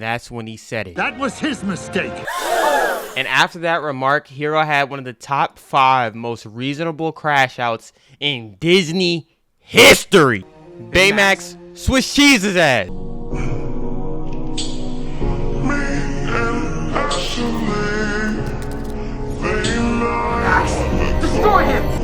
And that's when he said it. That was his mistake. And after that remark, Hero had one of the top 5 most reasonable crash outs in Disney history. Baymax Swiss cheese his ass. Destroy him!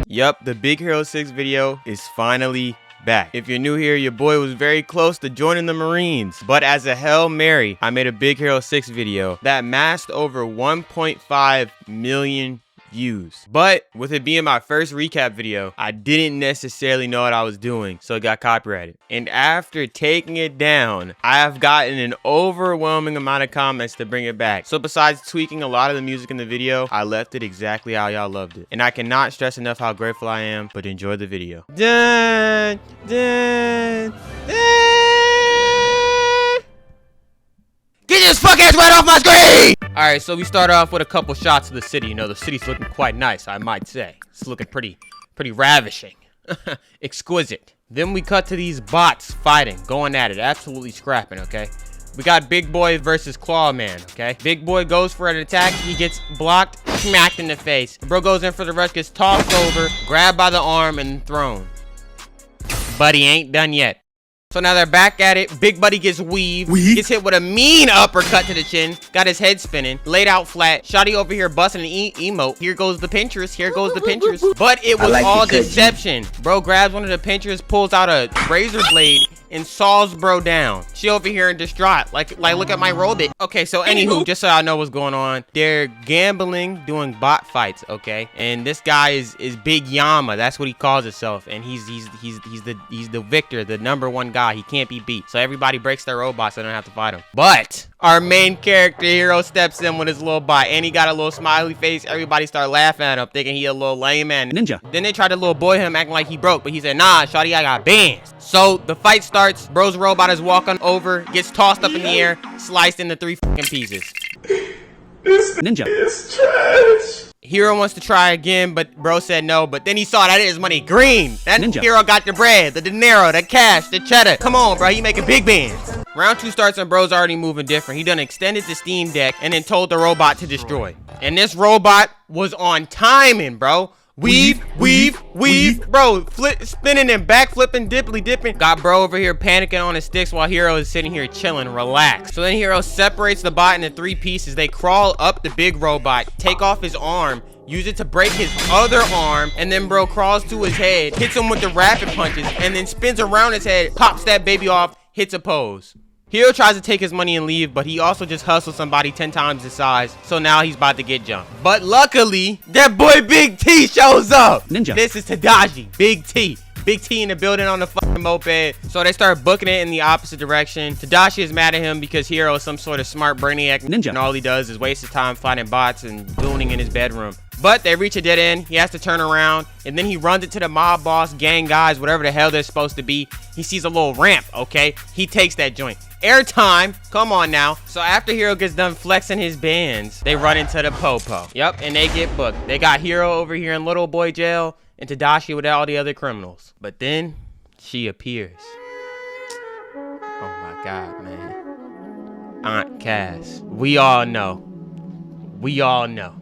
Yup, the Big Hero 6 video is finally back. If you're new here, your boy was very close to joining the Marines, but as a Hail Mary, I made a Big Hero 6 video that amassed over 1.5 million views. But with it being my first recap video, I didn't necessarily know what I was doing, so it got copyrighted. And after taking it down, I have gotten an overwhelming amount of comments to bring it back. So besides tweaking a lot of the music in the video, I left it exactly how y'all loved it. And I cannot stress enough how grateful I am, but enjoy the video. Dun, dun, dun. Get this fuck ass right off my screen! Alright, so we start off with a couple shots of the city. You know, the city's looking quite nice, I might say. It's looking pretty ravishing. Exquisite. Then we cut to these bots fighting, going at it, absolutely scrapping, okay? We got Big Boy versus Claw Man, okay? Big Boy goes for an attack, he gets blocked, smacked in the face. Bro goes in for the rush, gets tossed over, grabbed by the arm, and thrown. But he ain't done yet. So now they're back at it. Big Buddy gets weaved. Gets hit with a mean uppercut to the chin. Got his head spinning. Laid out flat. Shotty over here busting an emote. Here goes the pinchers. Here goes the pinchers. But it was all deception. Bro grabs one of the pinchers, pulls out a razor blade, and saws bro down. She over here in distraught. Like look at my robot. Okay, so anywho, just so I know what's going on, they're gambling, doing bot fights, okay? And this guy is Big Yama. That's what he calls himself. And he's the victor, the #1 guy. He can't be beat. So everybody breaks their robots so they don't have to fight him. But our main character Hero steps in with his little bot, and he got a little smiley face. Everybody start laughing at him, thinking he a little lame man ninja. Then they tried to little boy him, acting like he broke, but he said, nah, shawty, I got bands. So the fight starts. Bro's robot is walking over, gets tossed up in the air, sliced into 3 fucking pieces. This ninja is trash. Hero wants to try again, but bro said no. But then he saw that his money green. That ninja. Hero got the bread, the dinero, the cash, the cheddar. Come on, bro, he making big bands. Round 2 starts and bro's already moving different. He done extended the Steam Deck and then told the robot to destroy. And this robot was on timing, bro. Weave, bro, spinning and back flipping, dipping. Got bro over here panicking on his sticks while Hero is sitting here chilling, relaxed. So then Hero separates the bot into 3 pieces. They crawl up the big robot, take off his arm, use it to break his other arm, and then bro crawls to his head, hits him with the rapid punches, and then spins around his head, pops that baby off, hits a pose. Hero tries to take his money and leave, but he also just hustles somebody 10 times his size, so now he's about to get jumped. But luckily, that boy Big T shows up. Ninja. This is Tadashi, Big T. Big T in the building on the fucking moped. So they start booking it in the opposite direction. Tadashi is mad at him because Hero is some sort of smart brainiac ninja, and all he does is waste his time fighting bots and booning in his bedroom. But they reach a dead end. He has to turn around, and then he runs into the mob boss, gang guys, whatever the hell they're supposed to be. He sees a little ramp, okay? He takes that joint. Airtime, come on now. So after Hero gets done flexing his bands, they run into the popo. Yep, and they get booked. They got Hero over here in little boy jail and Tadashi with all the other criminals. But then she appears. Oh my God, man. Aunt Cass. We all know.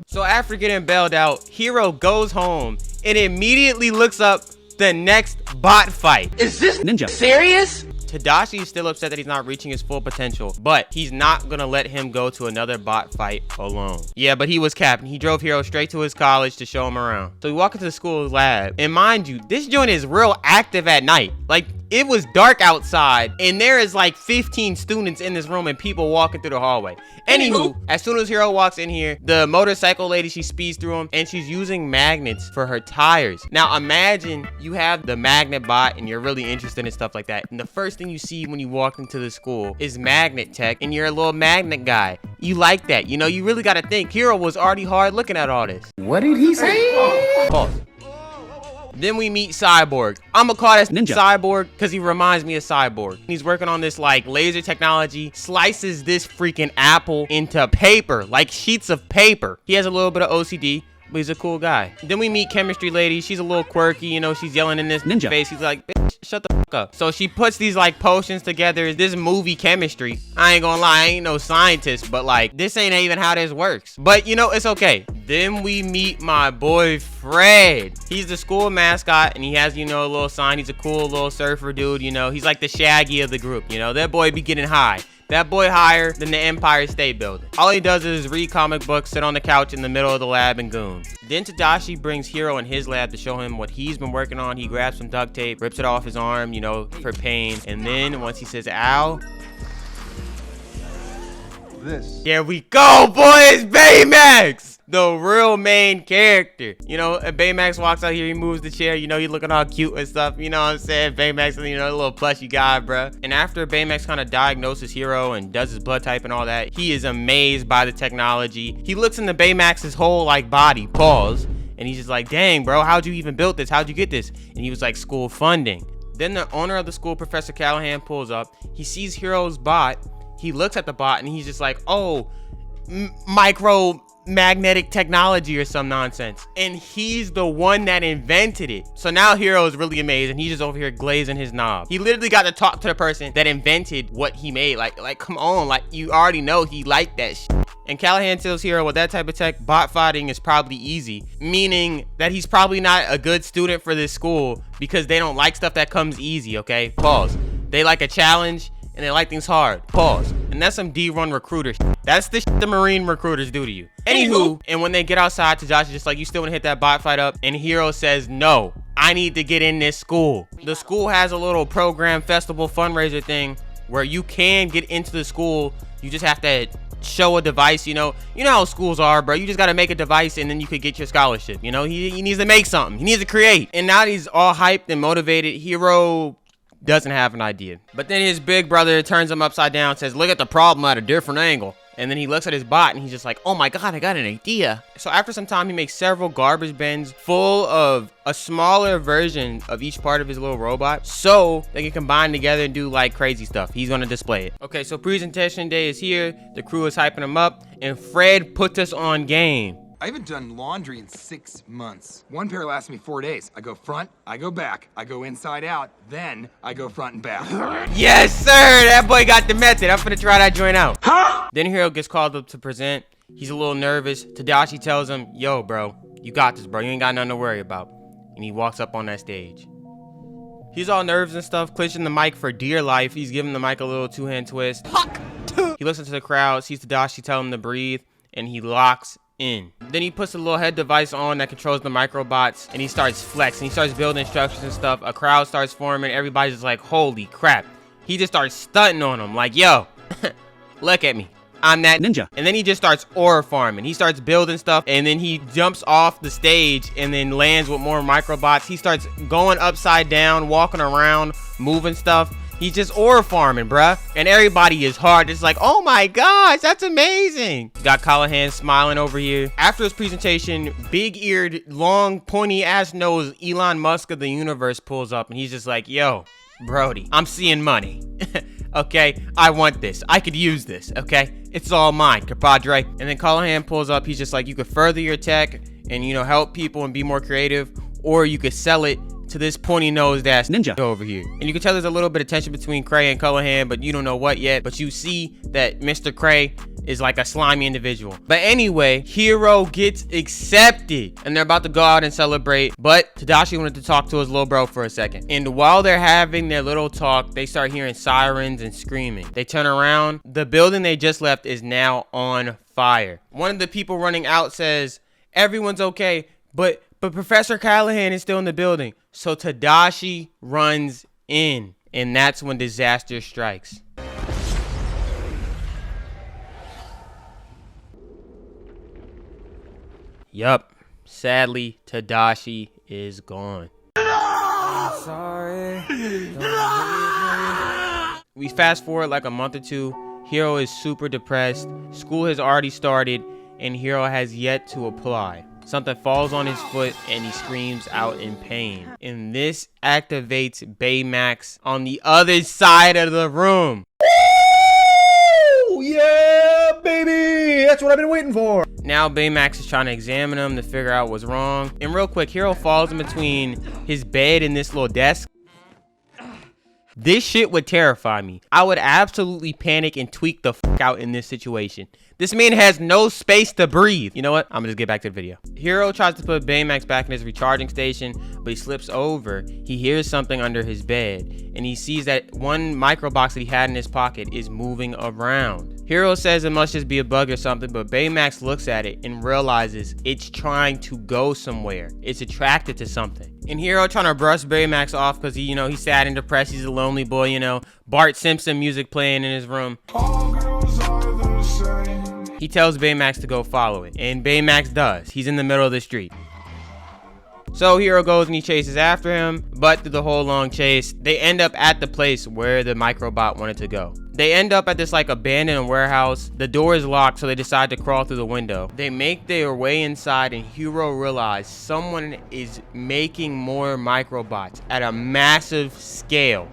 So after getting bailed out, Hero goes home and immediately looks up the next bot fight. Is this ninja serious? Tadashi is still upset that he's not reaching his full potential, but he's not gonna let him go to another bot fight alone. Yeah, but he was capping. He drove Hero straight to his college to show him around. So we walk into the school lab, and mind you, this joint is real active at night. Like, it was dark outside, and there is like 15 students in this room and people walking through the hallway. Anywho, as soon as Hero walks in here, the motorcycle lady, she speeds through him, and she's using magnets for her tires. Now imagine you have the magnet bot and you're really interested in stuff like that, and the first thing you see when you walk into the school is magnet tech, and you're a little magnet guy. You like that, you know, you really gotta think. Hero was already hard looking at all this. What did he say? Pause. Then we meet Cyborg. I'm gonna call this ninja Cyborg because he reminds me of Cyborg. He's working on this like laser technology, slices this freaking apple into paper, like sheets of paper. He has a little bit of OCD, but he's a cool guy. Then we meet chemistry lady. She's a little quirky, you know, she's yelling in this ninja face. He's like, bitch, shut the fuck up. So she puts these like potions together. This movie chemistry. I ain't gonna lie, I ain't no scientist, but like, this ain't even how this works. But you know, it's okay. Then we meet my boy Fred. He's the school mascot, and he has, you know, a little sign. He's a cool little surfer dude, you know. He's like the Shaggy of the group, you know. That boy be getting high. That boy higher than the Empire State Building. All he does is read comic books, sit on the couch in the middle of the lab, and goon. Then Tadashi brings Hiro in his lab to show him what he's been working on. He grabs some duct tape, rips it off his arm, you know, for pain. And then once he says, ow. Here we go, boys! Baymax! The real main character. You know, Baymax walks out here, he moves the chair, you know, he's looking all cute and stuff, you know what I'm saying? Baymax, you know, a little plushy guy, bruh. And after Baymax kind of diagnoses Hiro and does his blood type and all that, he is amazed by the technology. He looks into Baymax's whole, like, body, pause, and he's just like, dang, bro, how'd you even build this? How'd you get this? And he was like, school funding. Then the owner of the school, Professor Callahan, pulls up. He sees Hiro's bot. He looks at the bot and he's just like, oh, micro-magnetic technology or some nonsense. And he's the one that invented it. So now Hiro is really amazed and he's just over here glazing his knob. He literally got to talk to the person that invented what he made. Like come on, like you already know he liked that shit. And Callahan tells Hiro with that type of tech, bot fighting is probably easy, meaning that he's probably not a good student for this school because they don't like stuff that comes easy, okay? Pause. They like a challenge and they like things hard. Pause. And that's some D1 recruiter shit. That's the shit the Marine recruiters do to you. Anywho, and when they get outside, Tadashi's just like, you still wanna hit that bot fight up? And Hiro says, no, I need to get in this school. The school has a little program festival fundraiser thing where you can get into the school. You just have to show a device, you know how schools are, bro. You just gotta make a device and then you could get your scholarship. You know, he needs to make something. He needs to create. And now he's all hyped and motivated. Hiro doesn't have an idea. But then his big brother turns him upside down and says, look at the problem at a different angle. And then he looks at his bot and he's just like, oh my god, I got an idea. So after some time, he makes several garbage bins full of a smaller version of each part of his little robot so they can combine together and do like crazy stuff. He's gonna display it. Okay, so presentation day is here. The crew is hyping him up and Fred puts us on game. I haven't done laundry in 6 months. One pair lasts me 4 days. I go front, I go back, I go inside out, then I go front and back. Yes, sir! That boy got the method. I'm finna try that joint out. Huh? Then Hiro gets called up to present. He's a little nervous. Tadashi tells him, yo, bro, you got this, bro. You ain't got nothing to worry about. And he walks up on that stage. He's all nerves and stuff, clenching the mic for dear life. He's giving the mic a little two-hand twist. He listens to the crowd, sees Tadashi tell him to breathe, and he locks in. Then he puts a little head device on that controls the microbots and he starts flexing. He starts building structures and stuff. A crowd starts forming. Everybody's just like, holy crap. He just starts stunting on them like, yo, look at me. I'm that ninja. And then he just starts ore farming. He starts building stuff and then he jumps off the stage and then lands with more microbots. He starts going upside down, walking around, moving stuff. He's just ore farming, bruh. And everybody is hard. It's like, oh my gosh, that's amazing. Got Callahan smiling over here. After his presentation, big-eared, long, pointy-ass nose Elon Musk of the universe pulls up and he's just like, yo, Brody, I'm seeing money. Okay, I want this. I could use this, okay? It's all mine, compadre. And then Callahan pulls up. He's just like, you could further your tech and, you know, help people and be more creative, or you could sell it to this pointy-nosed ass ninja over here. And you can tell there's a little bit of tension between Cray and Callahan, but you don't know what yet. But you see that Mr. Cray is like a slimy individual. But anyway, Hiro gets accepted and they're about to go out and celebrate. But Tadashi wanted to talk to his little bro for a second. And while they're having their little talk, they start hearing sirens and screaming. They turn around. The building they just left is now on fire. One of the people running out says, everyone's okay, but Professor Callahan is still in the building. So Tadashi runs in, and that's when disaster strikes. Yup, sadly, Tadashi is gone. I'm sorry. We fast forward like a month or two. Hiro is super depressed. School has already started, and Hiro has yet to apply. Something falls on his foot and he screams out in pain. And this activates Baymax on the other side of the room. Ooh, yeah, baby! That's what I've been waiting for. Now Baymax is trying to examine him to figure out what's wrong. And real quick, Hero falls in between his bed and this little desk. This shit would terrify me. I would absolutely panic and tweak the fuck out in this situation. This man has no space to breathe. You know what? I'm gonna just get back to the video. Hero tries to put Baymax back in his recharging station, but he slips over. He hears something under his bed, and he sees that one microbox that he had in his pocket is moving around. Hero says it must just be a bug or something, but Baymax looks at it and realizes it's trying to go somewhere. It's attracted to something. And Hero trying to brush Baymax off because he's sad and depressed. He's a lonely boy, Bart Simpson music playing in his room. He tells Baymax to go follow it, and Baymax does. He's in the middle of the street. So Hero goes and he chases after him, but through the whole long chase, they end up at the place where the microbot wanted to go. They end up at this abandoned warehouse. The door is locked, so they decide to crawl through the window. They make their way inside, and Hero realizes someone is making more microbots at a massive scale.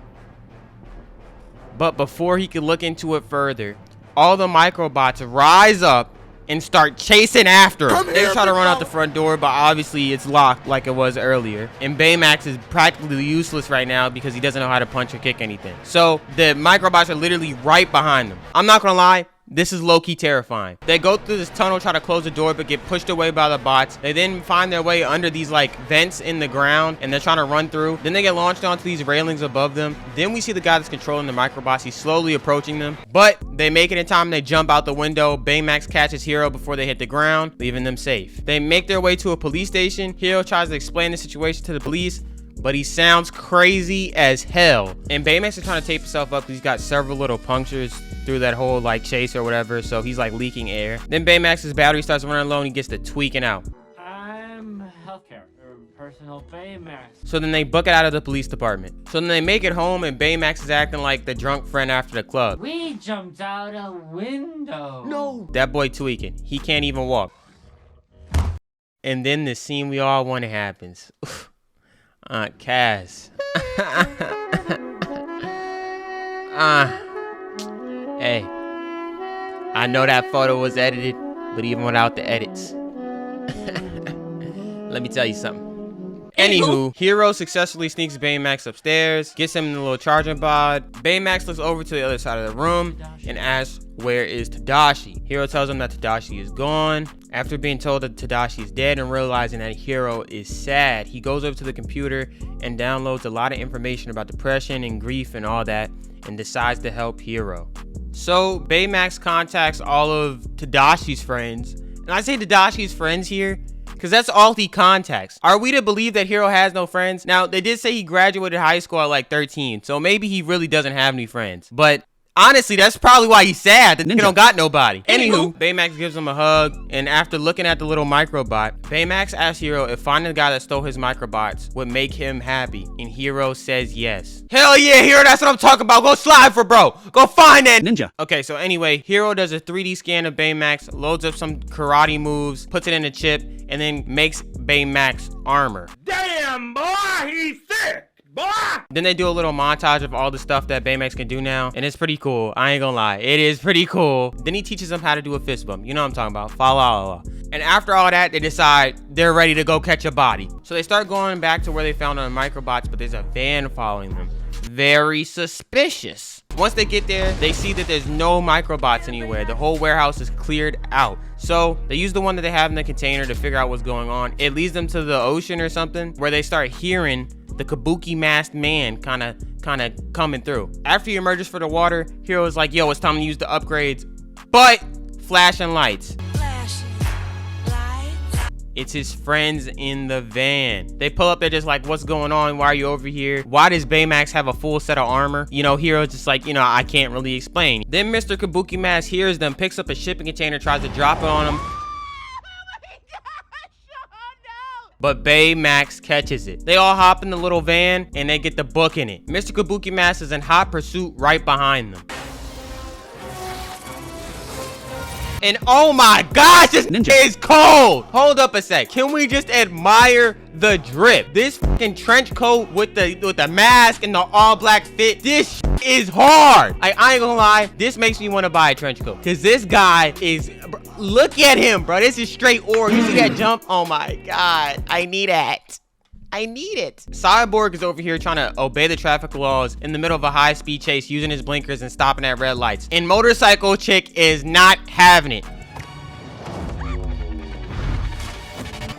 But before he could look into it further, all the microbots rise up and start chasing after him. They try to run out the front door, but obviously it's locked like it was earlier. And Baymax is practically useless right now because he doesn't know how to punch or kick anything. So the microbots are literally right behind them. I'm not gonna lie, this is low-key terrifying. They go through this tunnel, try to close the door, but get pushed away by the bots. They then find their way under these vents in the ground, and they're trying to run through. Then they get launched onto these railings above them. Then we see the guy that's controlling the microbots. He's slowly approaching them, but they make it in time. They jump out the window. Baymax catches Hero before they hit the ground, leaving them safe. They make their way to a police station. Hero tries to explain the situation to the police, but he sounds crazy as hell. And Baymax is trying to tape himself up because he's got several little punctures through that whole chase or whatever, so he's leaking air. Then Baymax's battery starts running low and he gets to tweaking out. I'm healthcare or personal Baymax. So then they book it out of the police department. So then they make it home and Baymax is acting like the drunk friend after the club. We jumped out a window. No. That boy tweaking. He can't even walk. And then the scene we all want happens. Aunt Cass. Hey, I know that photo was edited, but even without the edits, let me tell you something. Anywho, Hero successfully sneaks Baymax upstairs, gets him in the little charging pod. Baymax looks over to the other side of the room and asks, where is Tadashi? Hero tells him that Tadashi is gone. After being told that Tadashi is dead and realizing that Hero is sad, he goes over to the computer and downloads a lot of information about depression and grief and all that, and decides to help Hero. So Baymax contacts all of Tadashi's friends, and I say Tadashi's friends here because that's all he contacts. Are we to believe that Hero has no friends? Now, they did say he graduated high school at 13, so maybe he really doesn't have any friends. But honestly, that's probably why he's sad that he don't got nobody. Anywho, Baymax gives him a hug, and after looking at the little microbot, Baymax asks Hero if finding the guy that stole his microbots would make him happy, and Hero says yes. Hell yeah, Hero, that's what I'm talking about. Go slide for bro. Go find that ninja. Okay, so anyway, Hero does a 3D scan of Baymax, loads up some karate moves, puts it in a chip, and then makes Baymax armor. Damn, boy, he's sick, boy! Then they do a little montage of all the stuff that Baymax can do now, and it's pretty cool. I ain't gonna lie, it is pretty cool. Then he teaches them how to do a fist bump. You know what I'm talking about, fa la la. And after all that, they decide they're ready to go catch a body. So they start going back to where they found the microbots, but there's a van following them. Very suspicious. Once they get there, they see that there's no microbots anywhere. The whole warehouse is cleared out. So they use the one that they have in the container to figure out what's going on. It leads them to the ocean or something where they start hearing the kabuki masked man kind of coming through. After he emerges for the water, Hero's like, yo, it's time to use the upgrades. But flashing lights. It's his friends in the van. They pull up, they're just like, what's going on? Why are you over here? Why does Baymax have a full set of armor? Hero's just like, I can't really explain. Then Mr. Kabuki Mask hears them, picks up a shipping container, tries to drop it on them. But Baymax catches it. They all hop in the little van and they get the book in it. Mr. Kabuki Mask is in hot pursuit right behind them. And oh my gosh, this ninja is cold. Hold up a sec. Can we just admire the drip? This fucking trench coat with the mask and the all black fit, this is hard. I ain't gonna lie, this makes me want to buy a trench coat. Cause this guy is, Look at him, bro. This is straight ore. You see that jump? Oh my God. I need that. I need it. Cyborg is over here trying to obey the traffic laws in the middle of a high-speed chase, using his blinkers and stopping at red lights. And Motorcycle Chick is not having it.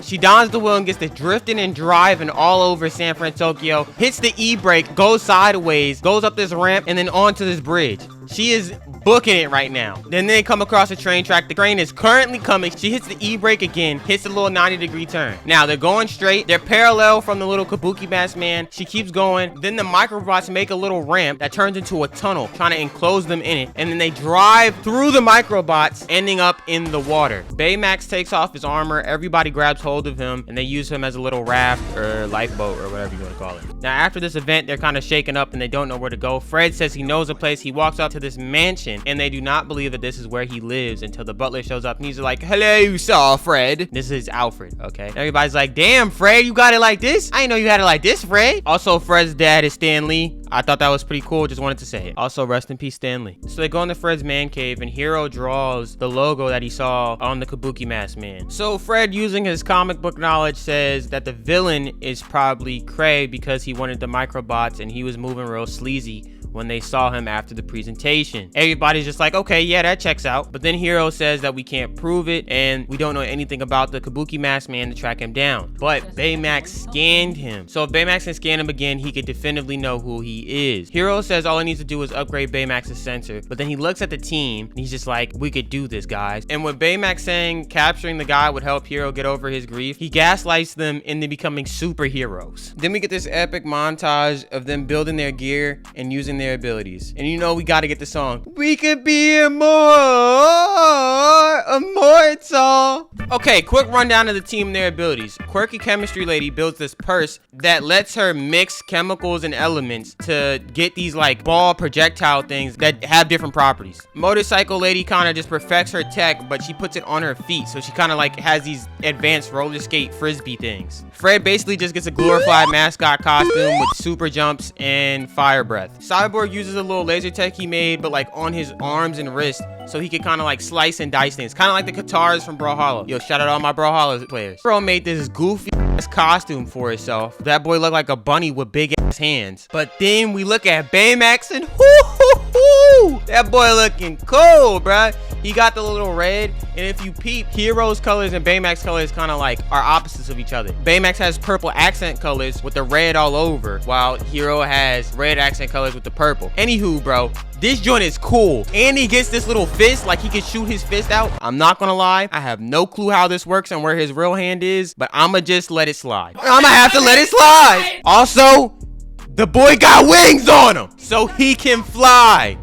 She dons the wheel and gets to drifting and driving all over San Francisco, hits the e-brake, goes sideways, goes up this ramp, and then onto this bridge. She is booking it right now. Then they come across a train track. The train is currently coming. She hits the e-brake again, hits a little 90-degree turn. Now they're going straight. They're parallel from the little kabuki mask man. She keeps going. Then the microbots make a little ramp that turns into a tunnel, trying to enclose them in it. And then they drive through the microbots, ending up in the water. Baymax takes off his armor. Everybody grabs hold of him, and they use him as a little raft or lifeboat or whatever you want to call it. Now after this event, they're kind of shaken up and they don't know where to go. Fred says he knows a place. He walks up to this mansion, and they do not believe that this is where he lives until the butler shows up and he's like, hello, sir, Fred. This is Alfred, okay? Everybody's like, damn, Fred, you got it like this? I didn't know you had it like this, Fred. Also, Fred's dad is Stan Lee. I thought that was pretty cool. Just wanted to say it. Also, rest in peace, Stan Lee. So they go into Fred's man cave, and Hero draws the logo that he saw on the kabuki mask man. So Fred, using his comic book knowledge, says that the villain is probably Cray because he wanted the microbots and he was moving real sleazy when they saw him after the presentation. Everybody's just like, okay, yeah, that checks out. But then Hero says that we can't prove it and we don't know anything about the kabuki mask man to track him down. But Baymax scanned him. So if Baymax can scan him again, he could definitively know who he is. Hero says all he needs to do is upgrade Baymax's sensor. But then he looks at the team and he's just like, we could do this, guys. And with Baymax saying capturing the guy would help Hero get over his grief, he gaslights them into becoming superheroes. Then we get this epic montage of them building their gear and using their abilities. And you know we gotta get the song. We could be immortal. Okay, quick rundown of the team and their abilities. Quirky Chemistry Lady builds this purse that lets her mix chemicals and elements to get these like ball projectile things that have different properties. Motorcycle Lady kind of just perfects her tech, but she puts it on her feet, so she kind of like has these advanced roller skate frisbee things. Fred basically just gets a glorified mascot costume with super jumps and fire breath. Cyborg uses a little laser tech he made, but like on his arms and wrists, so he could kind of like slice and dice things, kind of like the guitars from Brawlhalla. Yo, shout out all my Brawlhalla players. Bro made this goofy ass costume for himself. That boy looked like a bunny with big ass hands. But then we look at Baymax and that boy looking cool, bruh. He got the little red, and if you peep, Hero's colors and Baymax colors kind of like are opposites of each other. Baymax has purple accent colors with the red all over, while Hero has red accent colors with the purple. Anywho, bro, this joint is cool. And he gets this little fist, like he can shoot his fist out. I'm not gonna lie, I have no clue how this works and where his real hand is, but I'ma just let it slide. I'ma have to let it slide. Also, the boy got wings on him, so he can fly.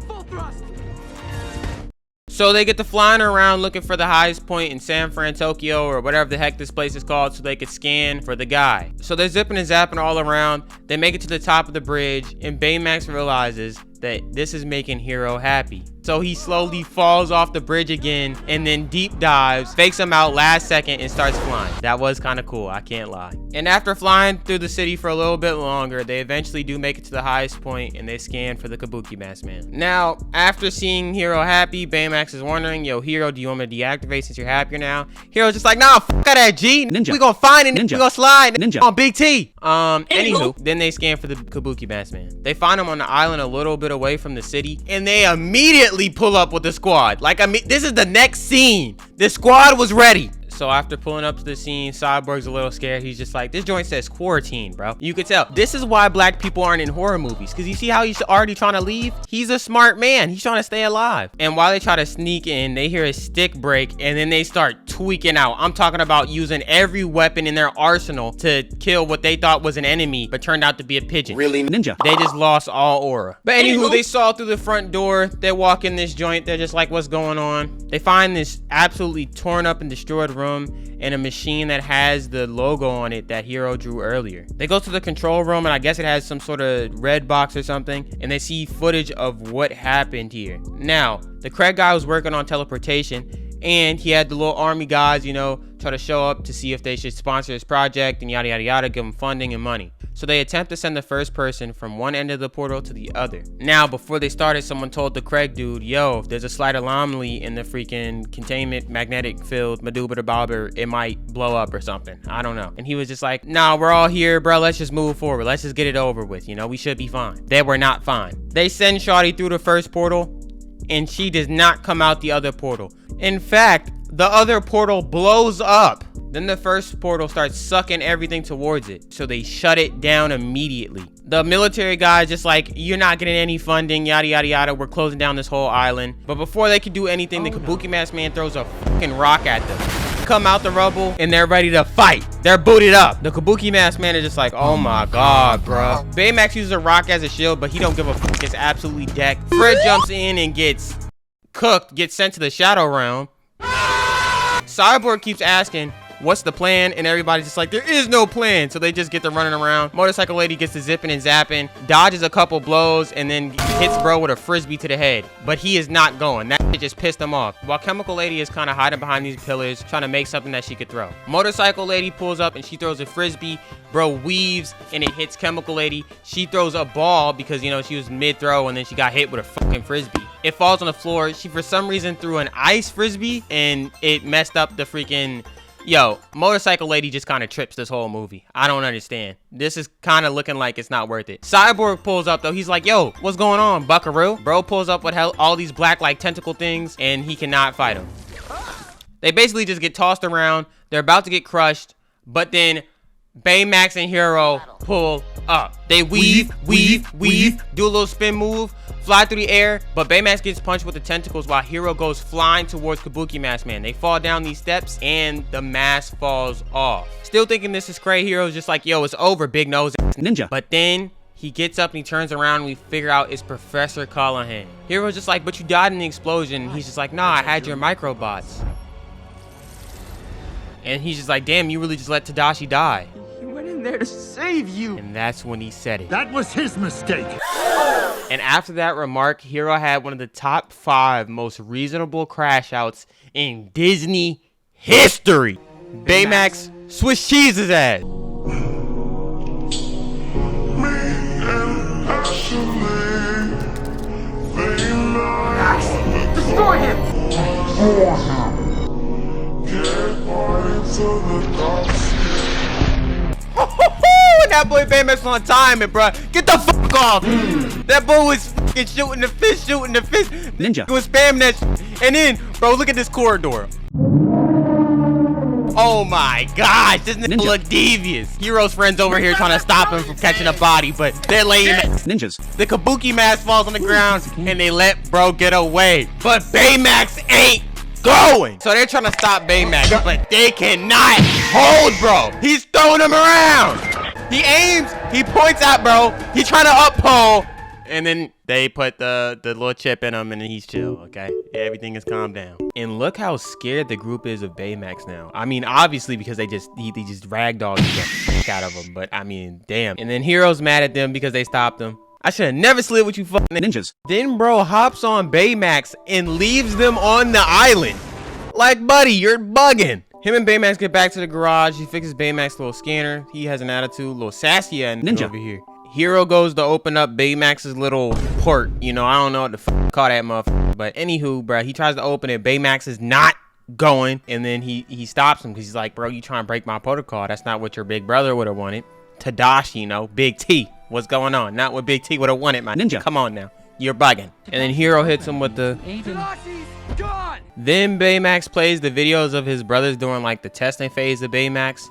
So they get to flying around looking for the highest point in San Francisco or whatever the heck this place is called, so they could scan for the guy. So they're zipping and zapping all around. They make it to the top of the bridge, and Baymax realizes that this is making Hero happy. So he slowly falls off the bridge again and then deep dives, fakes him out last second, and starts flying. That was kind of cool, I can't lie. And after flying through the city for a little bit longer, they eventually do make it to the highest point and they scan for the kabuki mask man. Now, after seeing Hero happy, Baymax is wondering, yo, Hero, do you want me to deactivate since you're happier now? Hero's just like, nah, fuck that G. Ninja. We gonna find it, ninja. We gonna slide ninja on Big T. Anywho, then they scan for the kabuki mask man. They find him on the island a little bit away from the city, and they immediately pull up with the squad. Like, I mean, this is the next scene. The squad was ready. So after pulling up to the scene, Cyborg's a little scared. He's just like, this joint says quarantine, bro. You could tell. This is why black people aren't in horror movies, because you see how he's already trying to leave? He's a smart man. He's trying to stay alive. And while they try to sneak in, they hear a stick break, and then they start tweaking out. I'm talking about using every weapon in their arsenal to kill what they thought was an enemy, but turned out to be a pigeon. Really, ninja? They just lost all aura. But anywho, they saw through the front door. They walk in this joint. They're just like, what's going on? They find this absolutely torn up and destroyed room and a machine that has the logo on it that Hero drew earlier. They go to the control room, and I guess it has some sort of red box or something, and they see footage of what happened here. Now, the Craig guy was working on teleportation, and he had the little army guys, you know, try to show up to see if they should sponsor his project and yada yada yada, give him funding and money. So they attempt to send the first person from one end of the portal to the other. Now, before they started, someone told the Craig dude, yo, if there's a slight anomaly in the freaking containment magnetic field, Maduba Bobber, it might blow up or something. I don't know. And he was just like, nah, we're all here, bro. Let's just move forward. Let's just get it over with. You know, we should be fine. They were not fine. They send Shawty through the first portal, and she does not come out the other portal. In fact, the other portal blows up. Then the first portal starts sucking everything towards it. So they shut it down immediately. The military guy is just like, you're not getting any funding, yada, yada, yada. We're closing down this whole island. But before they can do anything, the Kabuki Mask Man throws a fucking rock at them. Come out the rubble and they're ready to fight. They're booted up. The Kabuki Mask Man is just like, oh my god, bro. Baymax uses a rock as a shield, but he don't give a fuck. It's absolutely decked. Fred jumps in and gets cooked, gets sent to the Shadow Realm. Cyborg keeps asking, what's the plan? And everybody's just like, there is no plan. So they just get to running around. Motorcycle Lady gets to zipping and zapping, dodges a couple blows, and then hits bro with a frisbee to the head. But he is not going. That shit just pissed him off. While Chemical Lady is kind of hiding behind these pillars, trying to make something that she could throw. Motorcycle Lady pulls up and she throws a frisbee. Bro weaves and it hits Chemical Lady. She throws a ball because, you know, she was mid-throw and then she got hit with a fucking frisbee. It falls on the floor. She, for some reason, threw an ice frisbee and it messed up the freaking... Yo, Motorcycle Lady just kind of trips this whole movie. I don't understand. This is kind of looking like it's not worth it. Cyborg pulls up though. He's like, yo, what's going on, buckaroo? Bro pulls up with all these black like tentacle things and he cannot fight him. They basically just get tossed around. They're about to get crushed, but then Baymax and Hero pull up. They weave, do a little spin move, fly through the air, but Baymax gets punched with the tentacles while Hero goes flying towards Kabuki Mask Man. They fall down these steps and the mask falls off. Still thinking this is cray, Hero's just like, yo, it's over, big nose ninja. But then he gets up and he turns around and we figure out it's Professor Callahan. Hero's just like, but you died in the explosion. He's just like, nah, I had your microbots. And he's just like, damn, you really just let Tadashi die. He went in there to save you. And that's when he said it. That was his mistake. And after that remark, Hero had one of the top 5 most reasonable crash outs in Disney history. Baymax Swiss cheese his ass. Destroy him. And that boy Baymax on timing, bro. Get the fuck off. That boy was fucking shooting the fish. Ninja. He was spamming that shit. And then, bro, look at this corridor. Oh my gosh, this nigga look devious. Hero's friends over here trying to stop him from catching a body, but they're lame. Ninjas. The Kabuki Mask falls on the ground and they let bro get away. But Baymax ain't going. So they're trying to stop Baymax, but they cannot hold bro. He's throwing him around. He aims, he points out bro. He's trying to up pole. And then they put the little chip in him and he's chill, okay? Everything is calmed down. And look how scared the group is of Baymax now. I mean, obviously because they just ragdolled the fuck out of him. But I mean, damn. And then Hero's mad at them because they stopped him. I should have never slid with you fucking ninjas. Then bro hops on Baymax and leaves them on the island. Like, buddy, you're bugging. Him and Baymax get back to the garage. He fixes Baymax's little scanner. He has an attitude, a little sassy ninja over here. Hero goes to open up Baymax's little port. You know, I don't know what the fuck call that motherfucker. But anywho, bro, he tries to open it. Baymax is not going. And then he stops him because he's like, bro, you trying to break my protocol. That's not what your big brother would have wanted. Tadashi, you know, Big T. What's going on? Not what Big T would have wanted, my ninja. Come on now. You're bugging. And then Hero hits him with the... Tadashi's gone. Then Baymax plays the videos of his brothers during like the testing phase of Baymax.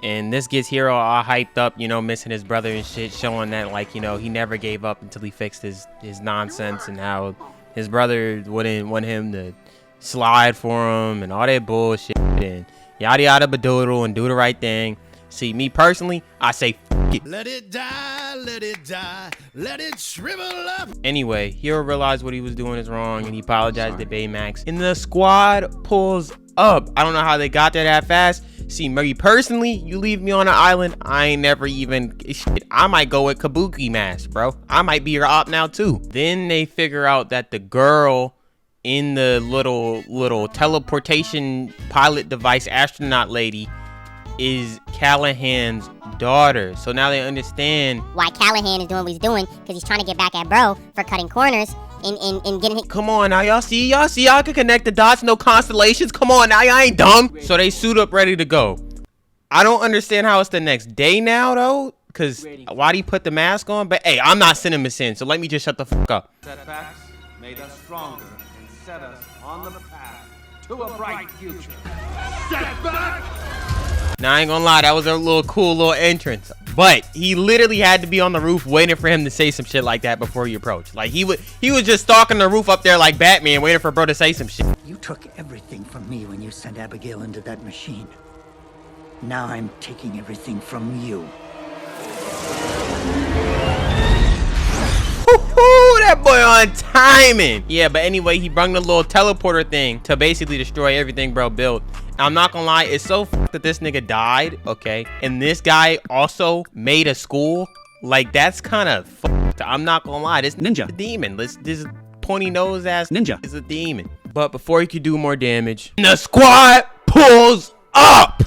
And this gets Hero all hyped up, you know, missing his brother and shit, showing that, like, you know, he never gave up until he fixed his nonsense and how his brother wouldn't want him to slide for him and all that bullshit and yada yada badoodle and do the right thing. See, me personally, I say f it. Let it die, let it die, let it shrivel up. Anyway, Hero realized what he was doing is wrong and he apologized to Baymax. And the squad pulls up. I don't know how they got there that fast. See, me personally, you leave me on an island, I ain't never even, shit, I might go with Kabuki Mask, bro. I might be your op now too. Then they figure out that the girl in the little teleportation pilot device astronaut lady is Callahan's daughter. So now they understand why Callahan is doing what he's doing, because he's trying to get back at bro for cutting corners and getting hit. Come on now, y'all see y'all can connect the dots, no constellations. Come on now, y'all ain't dumb. So they suit up ready to go. I don't understand how it's the next day now though, because why'd he put the mask on? But hey, I'm not sending him in, so let me just shut the fuck up. Setbacks made us stronger and set us on the path to a bright future. Setback! Now I ain't gonna lie, that was a cool little entrance. But he literally had to be on the roof waiting for him to say some shit like that before he approached. Like he was just stalking the roof up there like Batman, waiting for bro to say some shit. You took everything from me when you sent Abigail into that machine. Now I'm taking everything from you. That boy on timing. Yeah, but anyway, he brung the little teleporter thing to basically destroy everything bro built. I'm not gonna lie, it's so that this nigga died, okay? And this guy also made a school. Like, that's kind of fucked. I'm not gonna lie, this ninja a demon. This pointy nose ass ninja is a demon. But before he could do more damage, the squad pulls up.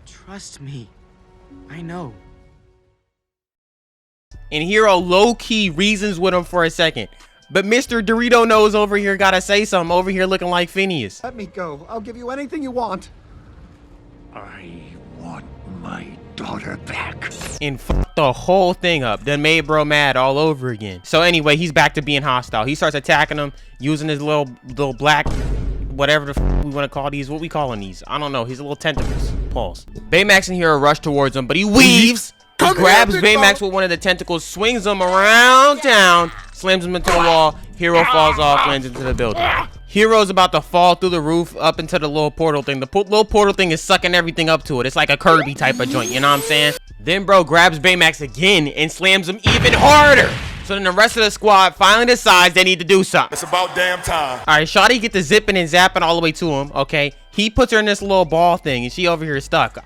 Trust me. I know. And Hero low-key reasons with him for a second. But Mr. Dorito Nose over here gotta say something, over here looking like Phineas. Let me go. I'll give you anything you want. I want my daughter back. And fuck the whole thing up. Then made bro mad all over again. So anyway, he's back to being hostile. He starts attacking him, using his little black, whatever the f we want to call these. What we calling these? I don't know. His little tentacles. Pause. Baymax and Hero rush towards him, but he weaves. He grabs Baymax with one of the tentacles, swings him around town, slams him into the wall. Hero falls off, lands into the building. Hero's about to fall through the roof up into the little portal thing. The little portal thing is sucking everything up to it. It's like a Kirby type of joint, you know what I'm saying? Then bro grabs Baymax again and slams him even harder. So then the rest of the squad finally decides they need to do something. It's about damn time. All right, Shawty get the zipping and zapping all the way to him, okay? He puts her in this little ball thing and she over here stuck.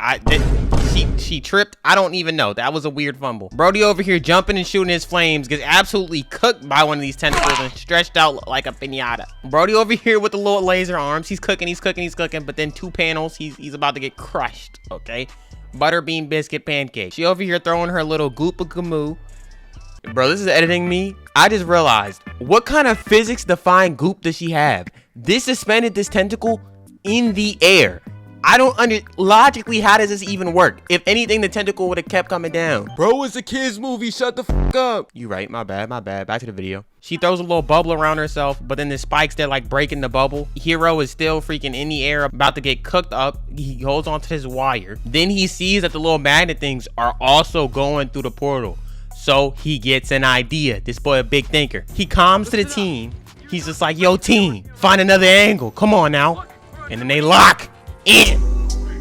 She tripped. I don't even know. That was a weird fumble. Brody over here jumping and shooting his flames gets absolutely cooked by one of these tentacles and stretched out like a piñata. Brody over here with the little laser arms. He's cooking. But then two panels, he's about to get crushed, okay? Butterbean biscuit pancake. She over here throwing her little goop-a-gamoo. Bro, this is editing me. I just realized, what kind of physics-defying goop does she have? This suspended this tentacle in the air. I don't logically, how does this even work? If anything, the tentacle would have kept coming down. Bro, it's a kid's movie. Shut the fuck up. You right. My bad. Back to the video. She throws a little bubble around herself, but then the spikes, they're like breaking the bubble. Hero is still freaking in the air, about to get cooked up. He holds onto his wire. Then he sees that the little magnet things are also going through the portal. So he gets an idea. This boy a big thinker. He comes to the team. He's just like, yo team, find another angle. Come on now. And then they lock in.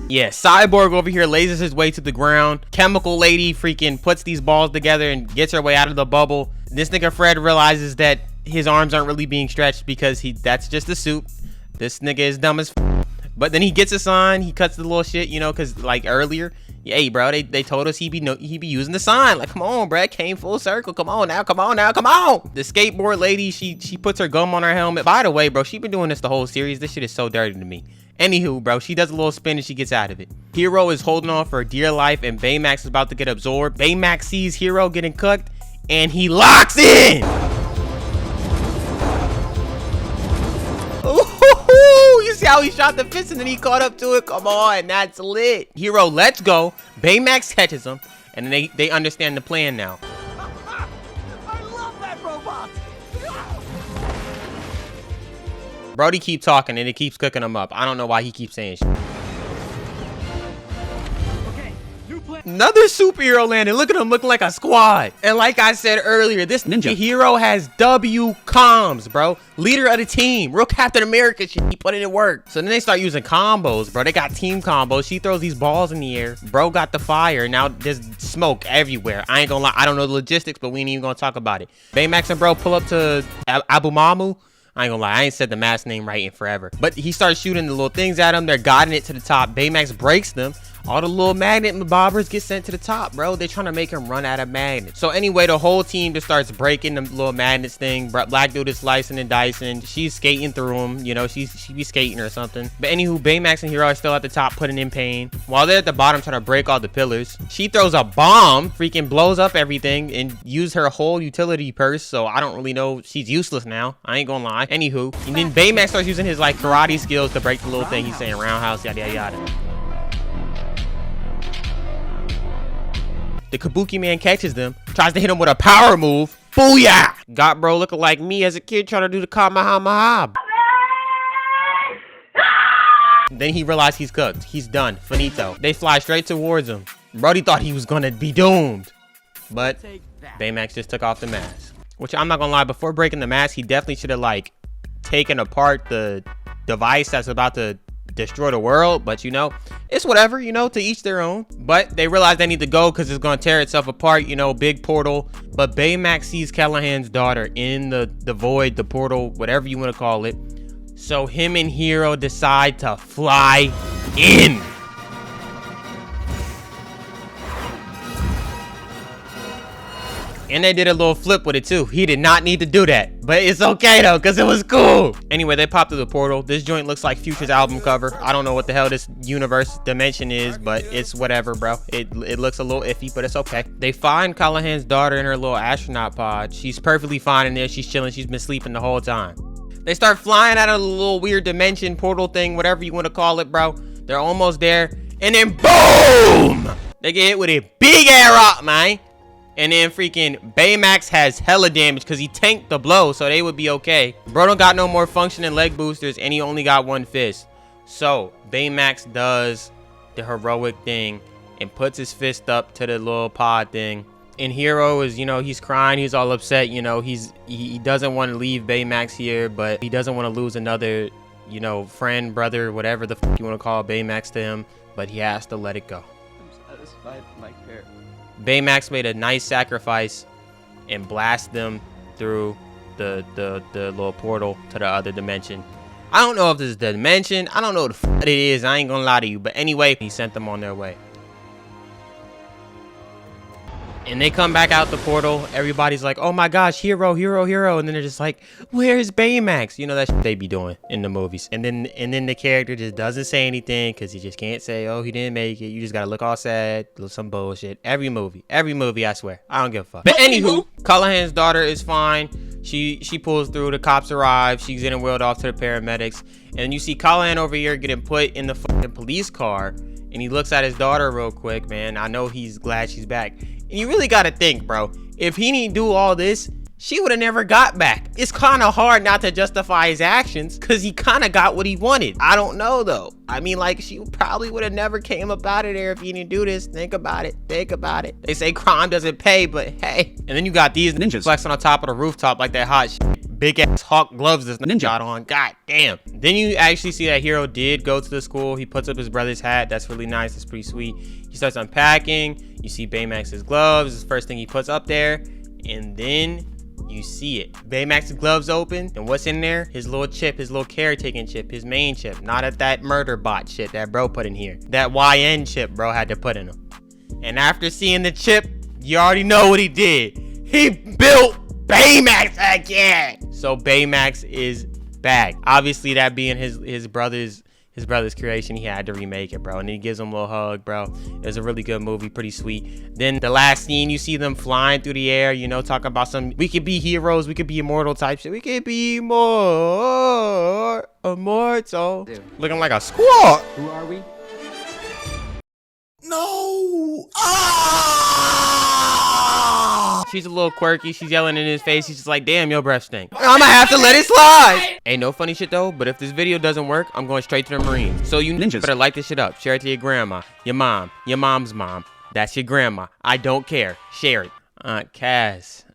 Yeah, Cyborg over here lasers his way to the ground. Chemical Lady freaking puts these balls together and gets her way out of the bubble. This nigga Fred realizes that his arms aren't really being stretched because that's just the suit. This nigga is dumb as f. But then he gets a sign. He cuts the little shit, you know, because like earlier, hey bro, they told us he be using the sign. Like, come on, bro, it came full circle. Come on now. The skateboard lady, she puts her gum on her helmet. By the way, bro, she been doing this the whole series. This shit is so dirty to me. Anywho, bro, she does a little spin and she gets out of it. Hero is holding on for dear life and Baymax is about to get absorbed. Baymax sees Hero getting cooked and he locks in. Ooh, you see how he shot the fist and then he caught up to it? Come on, that's lit. Hero lets go. Baymax catches him and then they understand the plan now. I love that robot. Brody keep talking and it keeps cooking him up. I don't know why he keeps saying shit. Another superhero landed. Look at him looking like a squad. And like I said earlier, this ninja hero has W comms, bro. Leader of the team. Real Captain America shit. He put it in work. So then they start using combos, bro. They got team combos. She throws these balls in the air. Bro got the fire. Now there's smoke everywhere. I ain't gonna lie. I don't know the logistics, but we ain't even gonna talk about it. Baymax and bro pull up to Abu Mamu. I ain't gonna lie, I ain't said the mask name right in forever. But he starts shooting the little things at him. They're guiding it to the top. Baymax breaks them. all the little magnet bobbers get sent to the top, bro. They're trying to make him run out of magnets. So anyway, the whole team just starts breaking the little magnets thing. Black dude is slicing and dicing. She's skating through them. You know, she be skating or something. But anywho, Baymax and Hero are still at the top, putting in pain. While they're at the bottom trying to break all the pillars, she throws a bomb, freaking blows up everything, and used her whole utility purse. So I don't really know. She's useless now. I ain't gonna lie. Anywho, and then Baymax starts using his like karate skills to break the little thing. He's saying roundhouse, yada yada yada. The Kabuki man catches them, tries to hit him with a power move. Booyah! Got bro looking like me as a kid trying to do the Kamehameha. Then he realized he's cooked. He's done. Finito. They fly straight towards him. Brody thought he was gonna be doomed. But Baymax just took off the mask. Which I'm not gonna lie, before breaking the mask, he definitely should have like taken apart the device that's about to destroy the world. But you know, it's whatever, you know, to each their own. But they realize they need to go because it's gonna tear itself apart, you know, big portal. But Baymax sees Callahan's daughter in the void, the portal, whatever you want to call it. So him and Hero decide to fly in. And they did a little flip with it too. He did not need to do that, but it's okay though, because it was cool. Anyway, they popped through the portal. This joint looks like Future's album cover. I don't know what the hell this universe dimension is, but it's whatever, bro. It looks a little iffy, but it's okay. They find Callahan's daughter in her little astronaut pod. She's perfectly fine in there. She's chilling. She's been sleeping the whole time. They start flying out of the little weird dimension portal thing, whatever you want to call it, bro. They're almost there, and then boom! They get hit with a big air rock, man. And then freaking Baymax has hella damage because he tanked the blow, so they would be okay. Bro don't got no more functioning leg boosters, and he only got one fist. So Baymax does the heroic thing and puts his fist up to the little pod thing. And Hero is, you know, he's crying, he's all upset, you know, he doesn't want to leave Baymax here, but he doesn't want to lose another, you know, friend, brother, whatever the fuck you want to call Baymax to him, but he has to let it go. I'm satisfied, my care. Baymax made a nice sacrifice and blast them through the little portal to the other dimension. I don't know if this is the dimension. I don't know what the fuck it is. I ain't gonna lie to you. But anyway, he sent them on their way. And they come back out the portal. Everybody's like, oh my gosh, Hero, Hero, Hero. And then they're just like, where's Baymax? You know, that shit they be doing in the movies. And then the character just doesn't say anything because he just can't say, oh, he didn't make it. You just gotta look all sad, some bullshit. Every movie, I swear. I don't give a fuck. But anywho, Callahan's daughter is fine. She pulls through. The cops arrive. She's getting wheeled off to the paramedics. And you see Callahan over here getting put in the fucking police car. And he looks at his daughter real quick, man. I know he's glad she's back. And you really gotta think, bro. If he didn't do all this, she would have never got back. It's kind of hard not to justify his actions because he kind of got what he wanted. I don't know, though. I mean, like, she probably would have never came up out of there if he didn't do this. Think about it. Think about it. They say crime doesn't pay, but hey. And then you got these ninjas flexing on top of the rooftop like that hot shit. Big ass hawk gloves this ninja got on. God damn. Then you actually see that Hero did go to the school. He puts up his brother's hat. That's really nice. That's pretty sweet. He starts unpacking. You see Baymax's gloves. It's the first thing he puts up there. And then you see it. Baymax's gloves open. And what's in there? His little chip. His little caretaking chip. His main chip. Not at that murder bot shit that bro put in here. That YN chip bro had to put in him. And after seeing the chip, you already know what he did. He built Baymax again. So Baymax is back. Obviously, that being his brother's creation, he had to remake it, bro. And he gives him a little hug, bro. It was a really good movie, pretty sweet. Then the last scene, you see them flying through the air, you know, talking about we could be heroes, we could be immortal type shit. We could be more immortal. Dude. Looking like a squawk. Who are we? No! She's a little quirky. She's yelling in his face. He's just like, damn, your breath stink. I'm gonna have to let it slide. Ain't no funny shit though, but if this video doesn't work, I'm going straight to the Marines. So you ninjas better like this shit up. Share it to your grandma, your mom, your mom's mom. That's your grandma. I don't care. Share it. Aunt Cass.